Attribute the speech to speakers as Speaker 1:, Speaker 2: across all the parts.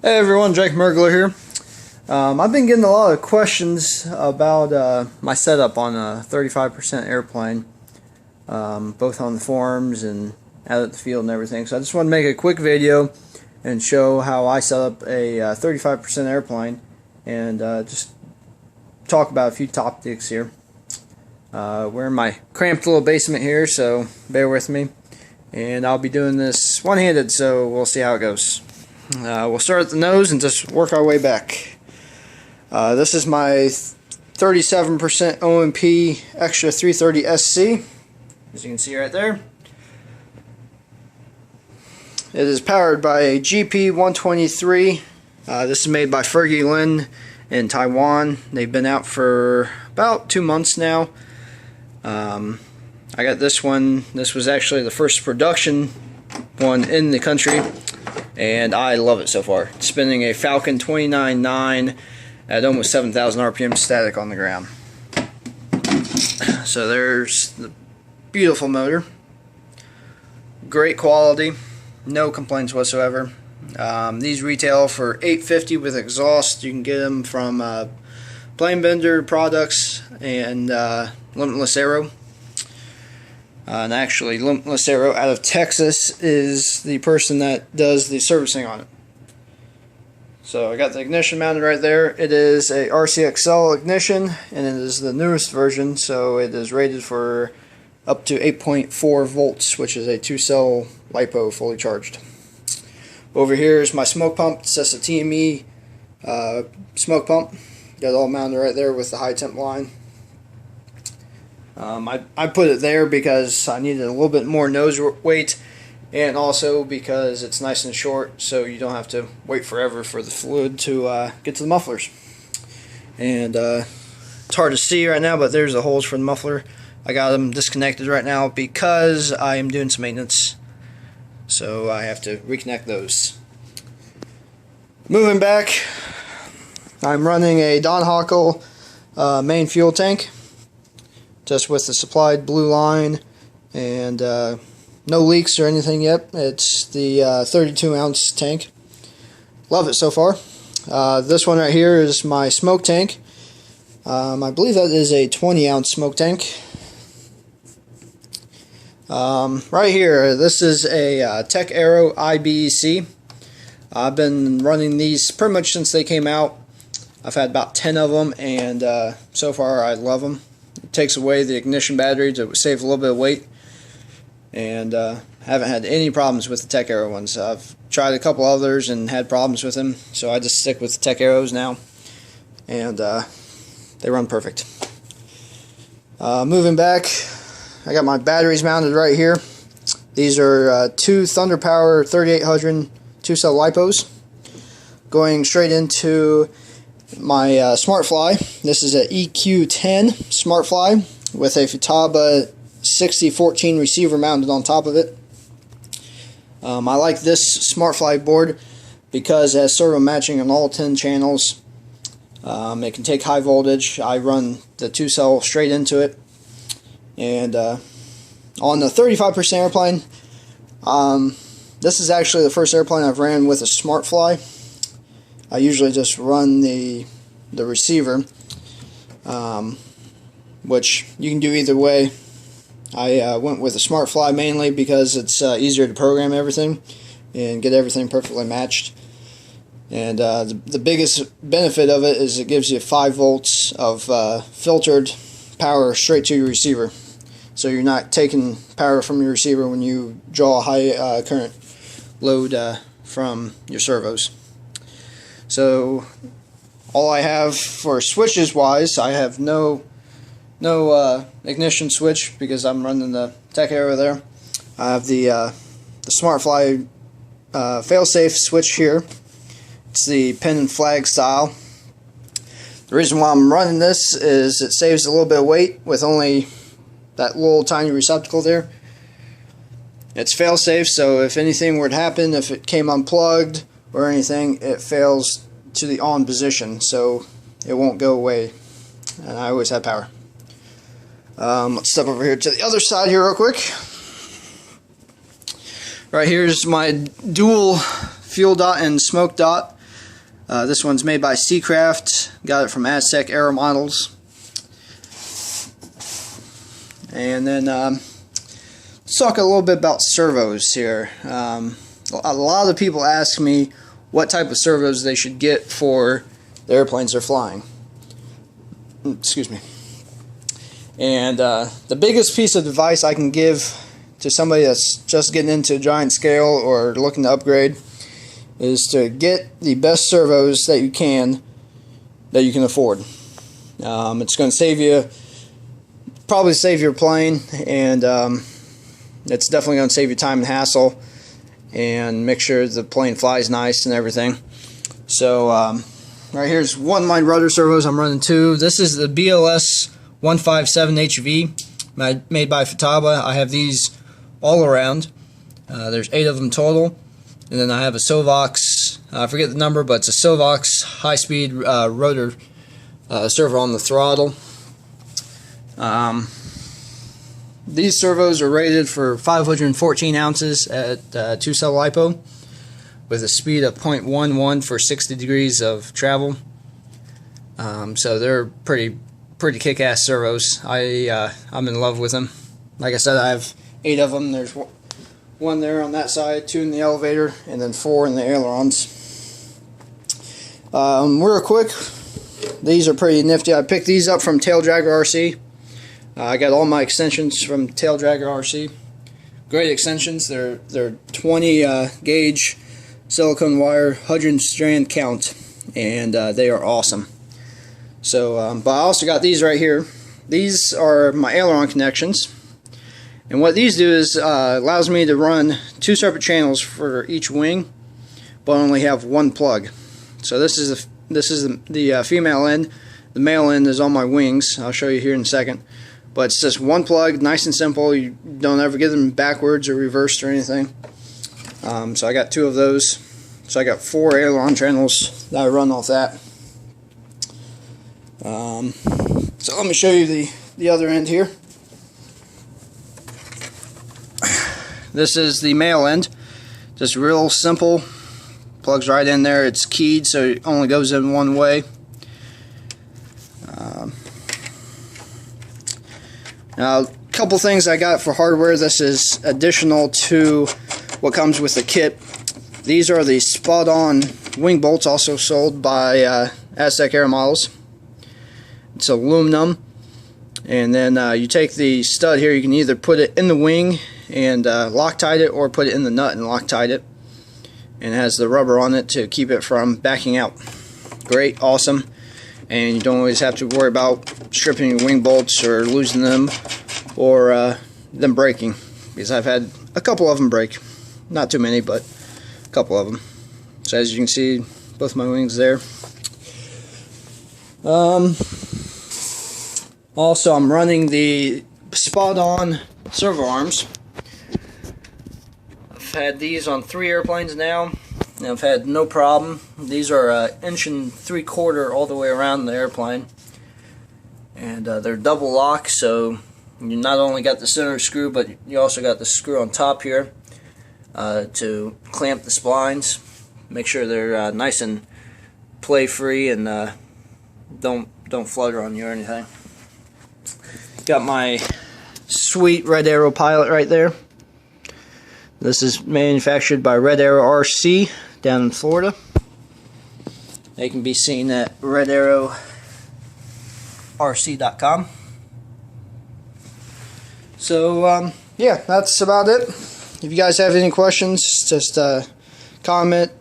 Speaker 1: Hey everyone, Jake Mergler here. I've been getting a lot of questions about my setup on a 35% airplane, both on the forums and out at the field and everything. So I just want to make a quick video and show how I set up a 35% airplane and just talk about a few topics here. We're in my cramped little basement here, so bear with me. And I'll be doing this one-handed, so we'll see how it goes. We'll start at the nose and just work our way back. This is my 37% OMP Extra 330 SC, as you can see right there. It is powered by a GP123. This is made by Fergie Lin in Taiwan. They've been out for about 2 months now. I got this one. This was actually the first production one in the country, and I love it so far. It's spinning a Falcon 29.9 at almost 7,000 RPM static on the ground. So there's the beautiful motor. Great quality, no complaints whatsoever. These retail for $850 with exhaust. You can get them from Plane Bender Products and Limitless Aero. And actually, Limitless Aero out of Texas is the person that does the servicing on it. So I got the ignition mounted right there. It is a RCXL ignition, and it is the newest version, so it is rated for up to 8.4 volts, which is a 2-cell LiPo fully charged. Over here is my smoke pump. It's just a TME smoke pump. Got it all mounted right there with the high temp line. I put it there because I needed a little bit more nose weight, and also because it's nice and short, so you don't have to wait forever for the fluid to get to the mufflers. And it's hard to see right now, but there's the holes for the muffler. I got them disconnected right now because I am doing some maintenance, so I have to reconnect those. Moving back, I'm running a Don Hockle main fuel tank, just with the supplied blue line, and no leaks or anything yet. It's the 32-ounce tank. Love it so far. This one right here is my smoke tank. I believe that is a 20-ounce smoke tank. Right here, this is a Tech Aero IBEC. I've been running these pretty much since they came out. I've had about 10 of them, and so far I love them. It takes away the ignition battery to save a little bit of weight, and haven't had any problems with the Tech Aero ones. I've tried a couple others and had problems with them, so I just stick with the Tech Aeros now, and they run perfect. Moving back, I got my batteries mounted right here. These are two Thunder Power 3800 2-cell LiPos going straight into my SmartFly. This is an EQ10 SmartFly with a futaba 6014 receiver mounted on top of it. I like this SmartFly board because it has servo matching on all 10 channels. It can take high voltage. I run the 2-cell straight into it. And on the 35% airplane, this is actually the first airplane I've ran with a SmartFly. I usually just run the receiver, which you can do either way. I went with a SmartFly mainly because it's easier to program everything and get everything perfectly matched. And the biggest benefit of it is it gives you 5 volts of filtered power straight to your receiver. So you're not taking power from your receiver when you draw a high current load from your servos. So all I have for switches wise, I have no ignition switch because I'm running the Tech Aero there. I have the SmartFly failsafe switch here. It's the pin and flag style. The reason why I'm running this is it saves a little bit of weight with only that little tiny receptacle there. It's failsafe, so if anything were to happen, if it came unplugged or anything, it fails to the on position, so it won't go away, and I always have power. Let's step over here to the other side here real quick. Right here's my dual fuel dot and smoke dot. This one's made by Seacraft. Got it from Aztec Aero Models. And then let's talk a little bit about servos here. A lot of people ask me what type of servos they should get for the airplanes they're flying. Excuse me. And the biggest piece of advice I can give to somebody that's just getting into giant scale or looking to upgrade is to get the best servos that you can afford. It's going to save you, probably save your plane, and it's definitely going to save you time and hassle, and make sure the plane flies nice and everything. So right here's one of my rudder servos. I'm running two. This is the BLS 157 HV made by Futaba. I have these all around. There's 8 of them total. And then I have a Sovox, I forget the number, but it's a Sovox high-speed rotor servo on the throttle. These servos are rated for 514 ounces at 2-cell LiPo with a speed of 0.11 for 60 degrees of travel. So they're pretty kick-ass servos. I'm in love with them. Like I said, I have 8 of them. There's one there on that side, 2 in the elevator, and then 4 in the ailerons. Real quick, these are pretty nifty. I picked these up from Tail Dragger RC. I got all my extensions from Tail Dragger RC. Great extensions. They're 20 gauge silicone wire, 100 strand count, and they are awesome. So, but I also got these right here. These are my aileron connections. And what these do is allows me to run 2 separate channels for each wing, but only have 1 plug. So this is the female end. The male end is on my wings. I'll show you here in a second. But it's just 1 plug, nice and simple. You don't ever get them backwards or reversed or anything. So I got 2 of those. So I got 4 aileron channels that I run off that. So let me show you the other end here. This is the male end, just real simple, plugs right in there. It's keyed, so it only goes in one way. Now, a couple things I got for hardware. This is additional to what comes with the kit. These are the spot-on wing bolts, also sold by Aztec Aero Models. It's aluminum, and then you take the stud here. You can either put it in the wing and Loctite it, or put it in the nut and Loctite it, and it has the rubber on it to keep it from backing out. Great, awesome, and you don't always have to worry about stripping your wing bolts or losing them, or them breaking, because I've had a couple of them break. Not too many, but a couple of them. So as you can see, both my wings there. Also, I'm running the spot-on servo arms. I've had these on 3 airplanes now, and I've had no problem. These are 1 3/4 all the way around the airplane, and they're double lock, so you not only got the center screw, but you also got the screw on top here to clamp the splines. Make sure they're nice and play-free, and don't flutter on you or anything. Got my sweet Red Arrow pilot right there. This is manufactured by Red Arrow RC down in Florida. They can be seen at redarrowrc.com. So yeah, that's about it. If you guys have any questions, just comment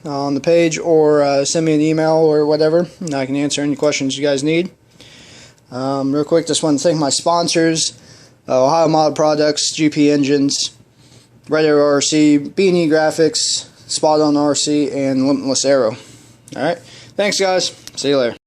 Speaker 1: on the page, or send me an email or whatever, and I can answer any questions you guys need. Real quick, just want to thank my sponsors: Ohio Model Products, GP Engines, Red Arrow RC, B&E Graphics, Spot On RC, and Limitless Aero. Alright, thanks guys, see you later.